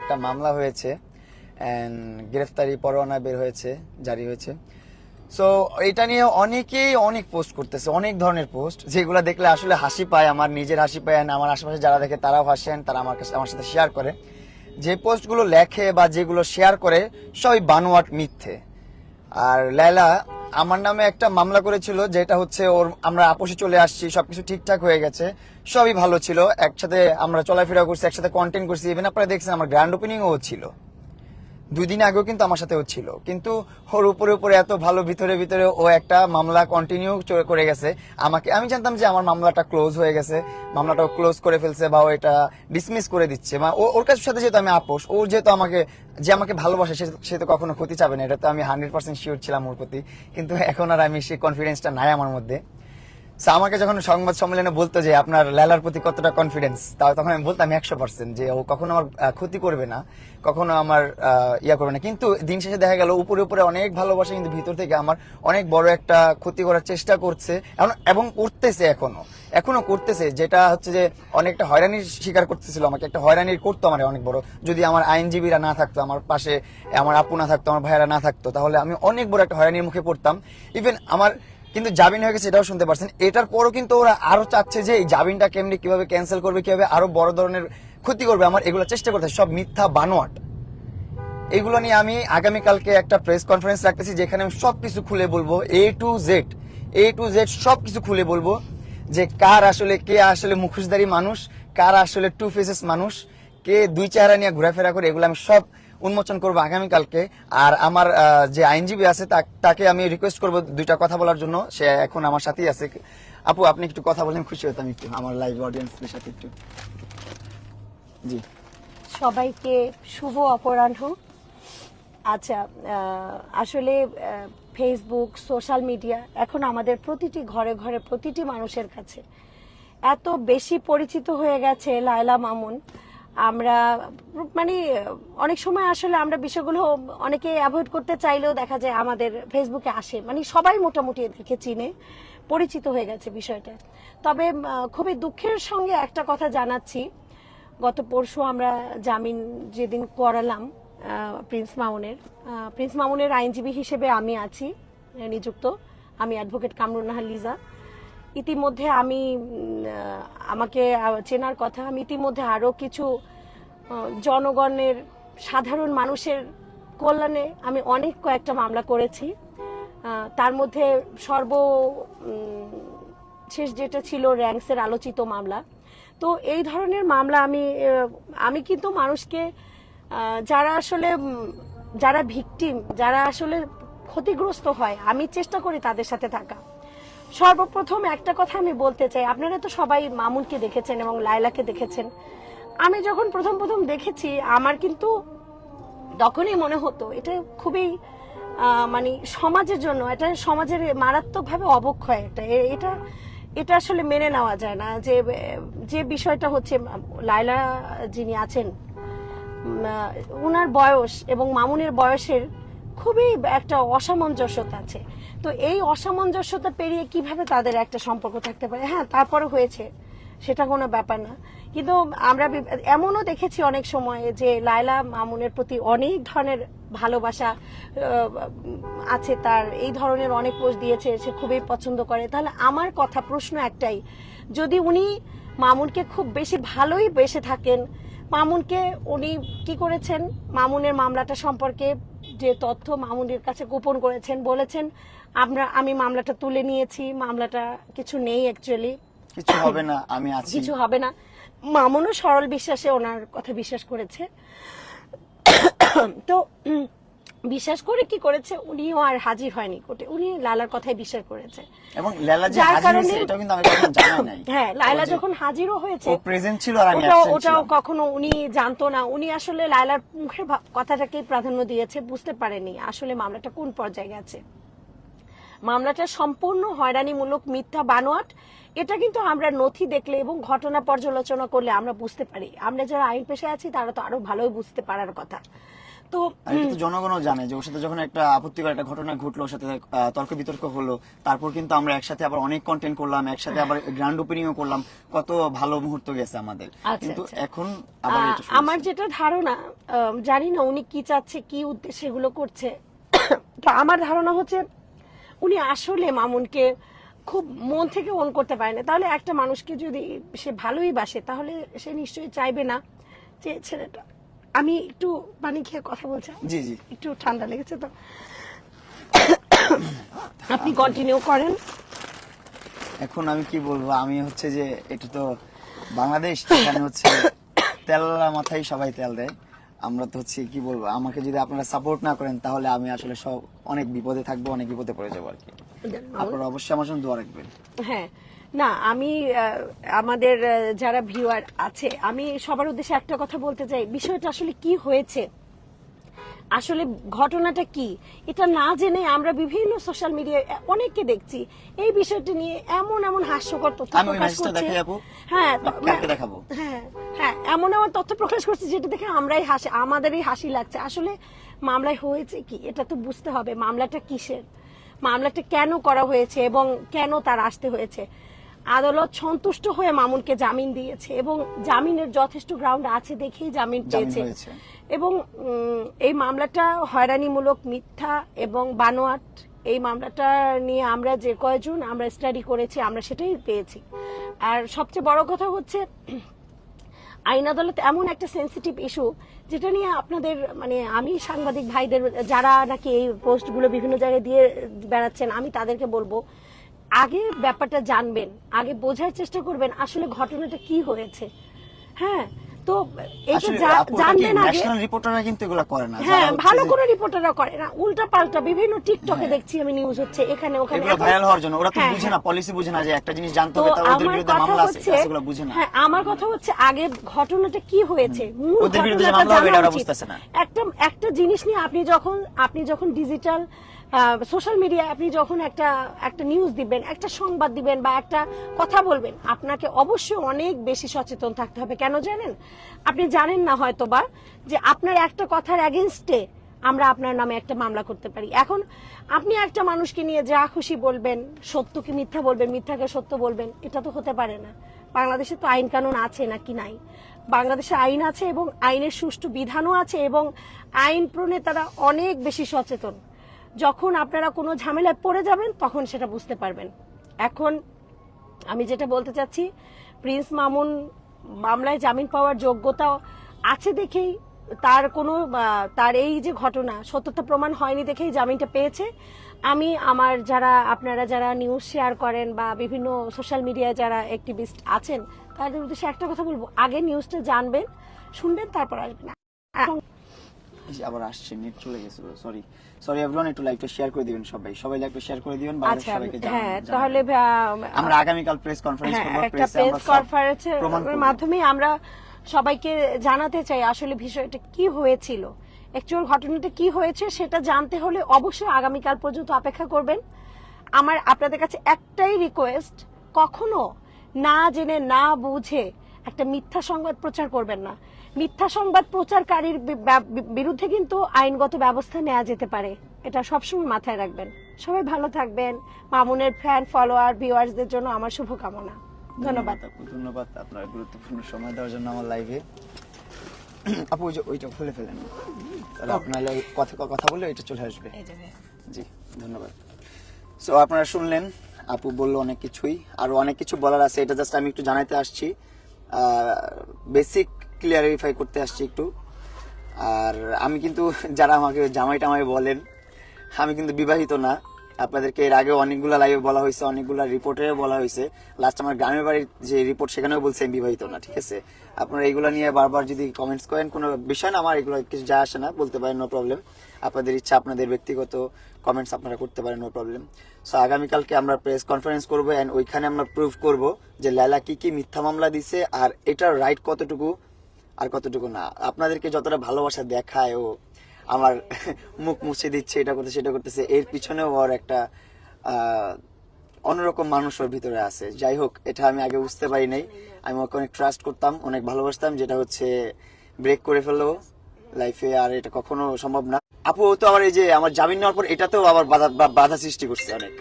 একটা মামলা হয়েছে এন্ড গ্রেফতারি পরোয়ানা বের হয়েছে, জারি হয়েছে। সো এটা নিয়ে অনেকেই অনেক পোস্ট করতেছে, অনেক ধরনের পোস্ট, যেগুলো দেখলে আসলে হাসি পায়, আমার নিজের হাসি পায়, আমার আশেপাশে যারা দেখে তারাও হাসেন, তারা আমার সাথে শেয়ার করে। যে পোস্টগুলো লেখে বা যেগুলো শেয়ার করে সবই বানোয়াট, মিথ্যে। আর লায়লা আমার নামে একটা মামলা করেছিল, যেটা হচ্ছে ওর আমরা আপোষে চলে আসছি, সবকিছু ঠিকঠাক হয়ে গেছে, সবই ভালো ছিল, একসাথে আমরা চলাফেরা করছি, একসাথে কন্টেন্ট করছি, ইভেন আপনারা দেখছেন আমার গ্র্যান্ড ওপেনিংও ছিল 2 দিন আগেও, কিন্তু আমার সাথে ছিল। কিন্তু ওর উপরে উপরে এত ভালো, ভিতরে ভিতরে ও একটা মামলা কন্টিনিউ করে গেছে। আমি জানতাম যে আমার মামলাটা ক্লোজ হয়ে গেছে, মামলাটাও ক্লোজ করে ফেলছে বা ও এটা ডিসমিস করে দিচ্ছে, বা ওর কাছে সাথে যেহেতু আমি আপোষ, ও যেহেতু আমাকে ভালোবাসে, সে তো কখনো ক্ষতি চাবে না, এটা তো আমি 100% শিওর ছিলাম ওর প্রতি। কিন্তু এখন আর আমি সেই কনফিডেন্সটা নাই আমার মধ্যে। আমাকে যখন সংবাদ সম্মেলনে বলতো যে আপনার লালার প্রতি কতটা কনফিডেন্স, তখন আমি বলতাম 100% যে ও কখনো আমার ক্ষতি করবে না, কখনো আমার ইয়া করবে না। কিন্তু দিন শেষে দেখা গেল উপরে উপরে অনেক ভালোবাসা, কিন্তু ভিতর থেকে আমার অনেক বড় একটা ক্ষতি করার চেষ্টা করছে এবং করতেছে, এখনো করতেছে। যেটা হচ্ছে যে অনেকটা হয়রানির শিকার করতেছিল, আমাকে একটা হয়রানির করতো আমার অনেক বড়। যদি আমার আইনজীবীরা না থাকতো, আমার পাশে আমার আপু না থাকতো, আমার ভাইয়েরা না থাকতো, তাহলে আমি অনেক বড় একটা হয়রানির মুখে পড়তাম। ইভেন আমার কিন্তু জামিন হয়ে গেছে, এটাও শুনতে পারছেন। এটার পরও কিন্তু ওরা আরো চাচ্ছে যে এই জামিনটা কেমনি কিভাবে ক্যান্সেল করবে, কিভাবে আরো বড় ধরনের ক্ষতি করবে, আমার এগুলো চেষ্টা করতে, সব মিথ্যা বানোয়াট। এগুলো নিয়ে আমি আগামীকালকে একটা প্রেস কনফারেন্স রাখতেছি, যেখানে আমি সবকিছু খুলে বলবো, এ টু জেড সবকিছু খুলে বলবো, যে কে আসলে মুখোশধারী মানুষ, কার আসলে টু ফেসেস মানুষ, কে দুই চেহারা নিয়ে ঘোরাফেরা করে, এগুলো আমি সব উন্মোচন করবো আগামীকালকে। আর আমার যে আইনজীবী আছে তাকে আমি রিকোয়েস্ট করবো 2টা কথা বলার জন্য, সে এখন আমার সাথেই আছে। আপু, আপনি একটু কথা বলেন, খুশি হতাম একটু আমার লাইভ অডিয়েন্সদের সাথে একটু। জি, সবাইকে শুভ অপরাহ্ন। আচ্ছা, আসলে ফেসবুক, সোশ্যাল মিডিয়া এখন আমাদের প্রতিটি ঘরে ঘরে, প্রতিটি মানুষের কাছে এত বেশি পরিচিত হয়ে গেছে লায়লা মামুন। আমরা মানে অনেক সময় আসলে আমরা বিষয়গুলো অনেকে অ্যাভয়েড করতে চাইলেও দেখা যায় আমাদের ফেসবুকে আসে, মানে সবাই মোটামুটি এদেরকে চিনে, পরিচিত হয়ে গেছে বিষয়টা। তবে খুবই দুঃখের সঙ্গে একটা কথা জানাচ্ছি, গত পরশু আমরা জামিন যেদিন করালাম প্রিন্স মামুনের আইনজীবী হিসেবে আমি আছি নিযুক্ত, আমি অ্যাডভোকেট কামরুন নাহার লিজা। ইতিমধ্যে আমাকে চেনার কথা, আমি ইতিমধ্যে আরো কিছু জনগণের, সাধারণ মানুষের কল্যাণে আমি অনেক কয়েকটা মামলা করেছি। তার মধ্যে শেষ যেটা ছিল র্যাঙ্কসের আলোচিত মামলা। তো এই ধরনের মামলা আমি কিন্তু মানুষকে, যারা ভিকটিম, যারা আসলে ক্ষতিগ্রস্ত হয়, আমি চেষ্টা করি তাদের সাথে থাকা। সর্বপ্রথম একটা কথা আমি বলতে চাই, আপনারা তো সবাই মামুনকে দেখেছেন এবং লায়লাকে দেখেছেন। আমি যখন প্রথম দেখেছি, আমার কিন্তু তখনই মনে হতো এটা খুবই মানে সমাজের জন্য, এটা সমাজের মারাত্মকভাবে অবক্ষয়। এটা আসলে মেনে নেওয়া যায় না, যে বিষয়টা হচ্ছে লায়লা যিনি আছেন, উনার বয়স এবং মামুনের বয়সের খুবই একটা অসামঞ্জস্যতা আছে। তো এই অসামঞ্জস্যতা পেরিয়ে কিভাবে তাদের একটা সম্পর্ক থাকতে পারে? হ্যাঁ, তারপরে হয়েছে, সেটা কোনো ব্যাপার না। কিন্তু আমরা এমনও দেখেছি অনেক সময় যে লায়লা মামুনের প্রতি অনেক ধরনের ভালোবাসা আছে, তার এই ধরনের অনেক পোস্ট দিয়েছে, সে খুবই পছন্দ করে। তাহলে আমার প্রশ্ন একটাই, যদি উনি মামুনকে খুব বেশি ভালোই বেসে থাকেন, মামুনকে উনি কি করেছেন, মামুনের মামলাটা সম্পর্কে যে তথ্য মামুনের কাছে গোপন করেছেন, বলেছেন আমি মামলাটা তুলে নিয়েছি, মামলাটা কিছু নেই, অ্যাকচুয়ালি কিছু হবে না, আমি আছি, কিছু হবে না। মামুনও সরল বিশ্বাসে ওনার কথা বিশ্বাস করেছে। তো বিশ্বাস করে কি করেছে, উনিও আর হাজির হয়নি কোর্টে, উনি লালার কথাই বিশ্বাস করেছে। এবং লালা যে হাজির হয়েছে এটাও কিন্তু আমি কখনো জানি নাই। হ্যাঁ, লায়লা যখন হাজিরও হয়েছে, ও প্রেজেন্ট ছিল আর আমি অ্যাবসেন্ট ছিলাম, ওটাও কখনো উনি জানতো না। উনি আসলে লায়লার মুখের কথাটাকে প্রাধান্য দিয়েছে, বুঝতে পারেনি আসলে মামলাটা কোন পর্যায়ে গেছে। মামলাটা সম্পূর্ণ হয়রানিমূলক, মিথ্যা, বানোয়াট। এটা কিন্তু আমরা নথি দেখলে এবং ঘটনা পর্যালোচনা করলে আমরা বুঝতে পারি। আমরা যারা আইন পেশায় আছি তারা তো আরো ভালোই বুঝতে পারার কথা। তো আর এটা তো জনগণও জানে যে ওর সাথে যখন একটা আপত্তিকর একটা ঘটনা ঘটলো, ওর সাথে তর্ক বিতর্ক হলো, তারপর কিন্তু আমরা একসাথে আবার অনেক কন্টেন্ট করলাম, একসাথে আবার গ্র্যান্ড ওপেনিংও করলাম, কত ভালো মুহূর্ত গেছে আমাদের। আচ্ছা, কিন্তু আচ্ছা। এখন আবার এটা শুরু আমার হয়েছে। যেটা ধারণা, জানি না উনি কি চাচ্ছে, কি উদ্দেশ্যে এগুলো করছে। তো আমার ধারণা হচ্ছে উনি আসলে মামুনকে খুব মন থেকে অন করতে পারে না। তাহলে একটা মানুষকে যদি সে ভালোই বাসে, তাহলে সে নিশ্চয়ই চাইবে না যে ছেলেটা। আমি একটু পানি খেয়ে কথা বলছি, জি জি, একটু ঠান্ডা লেগেছে তো। আপনি কন্টিনিউ করেন। এখন আমি কি বলবো, আমি হচ্ছে যে এটা তো বাংলাদেশ, এখানে হচ্ছে তেল মাথায় সবাই তেল দেয়। আমরা তো হচ্ছে কি বলবো, আমাকে যদি আপনারা সাপোর্ট না করেন তাহলে আমি আসলে সব অনেক বিপদে থাকবো, অনেক বিপদে পড়ে যাবো আর কি। আপনারা অবশ্যই আমার জন্য দোয়া রাখবেন। হ্যাঁ, না আমি আমাদের যারা ভিউয়ার আছে, আমি সবার উদ্দেশ্যে একটা কথা বলতে চাই। বিষয়টা আসলে কি হয়েছে, আসলে ঘটনাটা কি, এটা না জেনে আমরা বিভিন্ন সোশ্যাল মিডিয়ায় অনেককে দেখছি এই বিষয়টি নিয়ে এমন এমন হাস্যকর তথ্য আমি ওই প্রকাশ ম্যাচটা করছে। দেখাই আপু, হ্যাঁ, কালকে দেখাবো। হ্যাঁ হ্যাঁ, এমন এমন তথ্য প্রকাশ করছে যেটা দেখে আমরাই হাসি, আমাদেরই হাসি লাগছে। আসলে মামলায় হয়েছে কি এটা তো বুঝতে হবে, মামলাটা কিসের, মামলাটা কেন করা হয়েছে এবং কেন তার আসতে হয়েছে। আদালত সন্তুষ্ট হয়ে মামুনকে জামিন দিয়েছে এবং জামিনের যথেষ্ট গ্রাউন্ড আছে দেখেই জামিন পেয়েছে। হয়েছে। এবং এই মামলাটা হয়রানিমূলক, মিথ্যা এবং বানোয়াট, এই মামলাটা নিয়ে আমরা যে কয়জন আমরা স্টাডি করেছি আমরা সেটাই পেয়েছি। আর সবচেয়ে বড় কথা হচ্ছে আইন আদালত এমন একটা সেন্সিটিভ ইস্যু যেটা নিয়ে আপনাদের মানে আমি সাংবাদিক ভাইদের যারা নাকি এই পোস্টগুলো বিভিন্ন জায়গায় দিয়ে বেড়াচ্ছেন, আমি তাদেরকে বলবো আগে ব্যাপারটা জানবেন, আগে বোঝার চেষ্টা করবেন আসলে ঘটনাটা কি হয়েছে। হ্যাঁ, তো এটা আসলে আপু, এটা কি জানবেন আগে। ন্যাশনাল রিপোর্টাররা কিন্তু এগুলো করে না, হ্যাঁ, যারা হচ্ছে ভালো যে- করে রিপোর্টাররা করে না, উল্টা পাল্টা বিভিন্ন টিকটকে দেখছি আমি নিউজ হচ্ছে এখানে ওখানে। এগুলো এখন- ভাইরাল হওয়ার জন্য ওরা তো হ্যাঁ, বুঝে না, পলিসি বুঝে না যে একটা জিনিস জানতে তো হবে তার ওদের আমার বিরুদ্ধে কথা মামলা আছে, হচ্ছে, এগুলো বুঝে না। হ্যাঁ আমার কথা হচ্ছে আগে ঘটনাটা কি হয়েছে, মূল ওদের বিরুদ্ধে যে ঘটনাটা মামলা হবে জানা এটা ওরা উচিত। বুঝতেছে না। একটা জিনিস নিয়ে আপনি যখন ডিজিটাল সোশ্যাল মিডিয়ায় আপনি যখন একটা নিউজ দিবেন, একটা সংবাদ দিবেন বা একটা কথা বলবেন, আপনাকে অবশ্যই অনেক বেশি সচেতন থাকতে হবে। কেন জানেন? আপনি জানেন না হয়তোবা যে আপনার একটা কথার এগেইনস্টে আমরা আপনার নামে একটা মামলা করতে পারি। এখন আপনি একটা মানুষকে নিয়ে যা খুশি বলবেন, সত্যকে মিথ্যা বলবেন, মিথ্যাকে সত্য বলবেন, এটা তো হতে পারে না। বাংলাদেশে তো আইন কানুন আছে নাকি নাই? বাংলাদেশে আইন আছে এবং আইনের সুষ্ঠু বিধানও আছে এবং আইন প্রণেতারা অনেক বেশি সচেতন। যখন আপনারা কোনো ঝামেলায় পড়ে যাবেন তখন সেটা বুঝতে পারবেন। এখন আমি যেটা বলতে চাচ্ছি, প্রিন্স মামুন মামলায় জামিন পাওয়ার যোগ্যতা আছে দেখেই তার এই যে ঘটনা সত্যতা প্রমাণ হয়নি দেখেই জামিনটা পেয়েছে। আমি আমার আপনারা যারা নিউজ শেয়ার করেন বা বিভিন্ন সোশ্যাল মিডিয়ায় যারা অ্যাক্টিভিস্ট আছেন তাদের উদ্দেশ্যে একটা কথা বলবো, আগে নিউজটা জানবেন, শুনবেন, তারপর আসবেন। এই যে আবার আসছে, নেট চলে গেছিল, সরি এভরিওয়ান, একটু লাইভটা শেয়ার করে দিবেন, সবাই লাইভটা শেয়ার করে দিবেন, বাইরে আচ্ছা, সবাইকে হ্যাঁ, জানাবেন। তাহলে আমরা আগামীকাল প্রেস কনফারেন্স হ্যাঁ, করব, একটা প্রেসে প্রেস আমরা সব প্রমাণ কনফারেন্সের করব। মাধ্যমে আমরা সবাইকে জানাতে চাই আসলে বিষয়টা কি হয়েছিল, অ্যাকচুয়াল ঘটনাটা কি হয়েছে সেটা জানতে হলে অবশ্যই আগামীকাল পর্যন্ত অপেক্ষা করবেন। আমার আপনাদের কাছে একটাই রিকোয়েস্ট, কখনো না জেনে না বুঝে একটা মিথ্যা সংবাদ প্রচার করবেন না। মিথ্যা সংবাদ প্রচারকারীর বিরুদ্ধে কিন্তু আইনগত ব্যবস্থা নেওয়া যেতে পারে, এটা সবসময় মাথায় রাখবেন। সবাই ভালো থাকবেন। মামুনের ফ্যান ফলোয়ার ভিউয়ার্সদের জন্য আমার শুভকামনা। ধন্যবাদ আপু, ধন্যবাদ আপনার গুরুত্বপূর্ণ সময় দেওয়ার জন্য আমার লাইভে। আপু ওই যে ওইটা খুলে ফেলেন, তাহলে আপনার কথা বললে এটা চলে আসবে। জি, ধন্যবাদ। সো আপনারা শুনলেন, আপু বললো অনেক কিছুই, আরো অনেক কিছু বলার আছে, এটা জাস্ট আমি একটু জানাইতে আসছি, বেসিক ক্লিয়ারিফাই করতে আসছি একটু। আর আমি কিন্তু যারা আমাকে জামাই টামাই বলেন, আমি কিন্তু বিবাহিত না। আপনাদেরকে এর আগে অনেকগুলা লাইভে বলা হয়েছে, অনেকগুলা রিপোর্টে বলা হয়েছে, লাস্ট আমার গ্রামের বাড়ির যে রিপোর্ট সেখানেও বলছে আমি বিবাহিত না। ঠিক আছে, আপনারা এগুলো নিয়ে বারবার যদি কমেন্টস করেন, কোনো বিষয় না, আমার এগুলো কিছু যা আসে না, বলতে পারেন, নো প্রবলেম। আপনাদের ইচ্ছা, আপনাদের ব্যক্তিগত কমেন্টস আপনারা করতে পারেন, নো প্রবলেম। সো আগামীকালকে আমরা প্রেস কনফারেন্স করবো এন্ড ওইখানে আমরা প্রুভ করব যে লায়লা কি কি মিথ্যা মামলা দিছে আর এটার রাইট কতটুকু আর কতটুকু না। আপনাদেরকে যতটা ভালোবাসা দেখায় ও আমার মুখ মুছে দিচ্ছে, এটা করতেছে সেটা করতেছে, এর পিছনেও ওর একটা অন্যরকম মানুষ ওর ভিতরে আছে। যাই হোক, এটা আমি আগে বুঝতে পারি নাই, আমি ওকে অনেক ট্রাস্ট করতাম, অনেক ভালোবাসতাম, যেটা হচ্ছে ব্রেক করে ফেললো। লাইফে, আর এটা কখনো সম্ভব না। আপু তো আবার এই যে আমার জামিন নেওয়ার পর এটাতেও আবার বাধা সৃষ্টি করছে অনেক।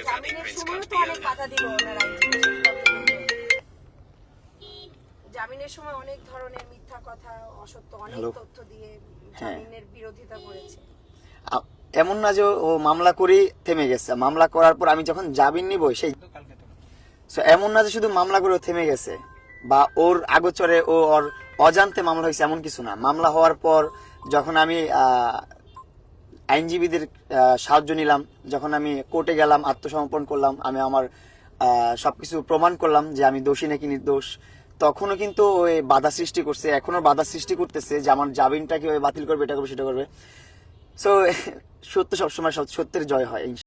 জামিনের সময়ও তো অনেক বাধা দিল ওনারা। জামিনের সময় অনেক ধরনের মিথ্যা কথা, অসত্য অনেক Hello? তথ্য দিয়ে হ্যাঁ। জামিনের বিরোধিতা করেছে। এমন না যে ও মামলা করেই থেমে গেছে, মামলা করার পর আমি যখন জামিন নিব সেই So, এমন না যে শুধু মামলা করে ও থেমে গেছে বা ওর আগোচরে ওর অজান্তে মামলা হয়েছে, এমন কিছু না। মামলা হওয়ার পর যখন আমি আইনজীবীদের সাহায্য নিলাম, যখন আমি কোর্টে গেলাম, আত্মসমর্পণ করলাম, আমি আমার সবকিছু প্রমাণ করলাম যে আমি দোষী নাকি নির্দোষ, তখনও কিন্তু ওই বাধা সৃষ্টি করছে, এখনো বাধা সৃষ্টি করতেছে যে আমার জামিনটা কিভাবে বাতিল করবে, এটা করবে, সেটা করবে। সো সত্য সবসময় সত্যের জয় হয়।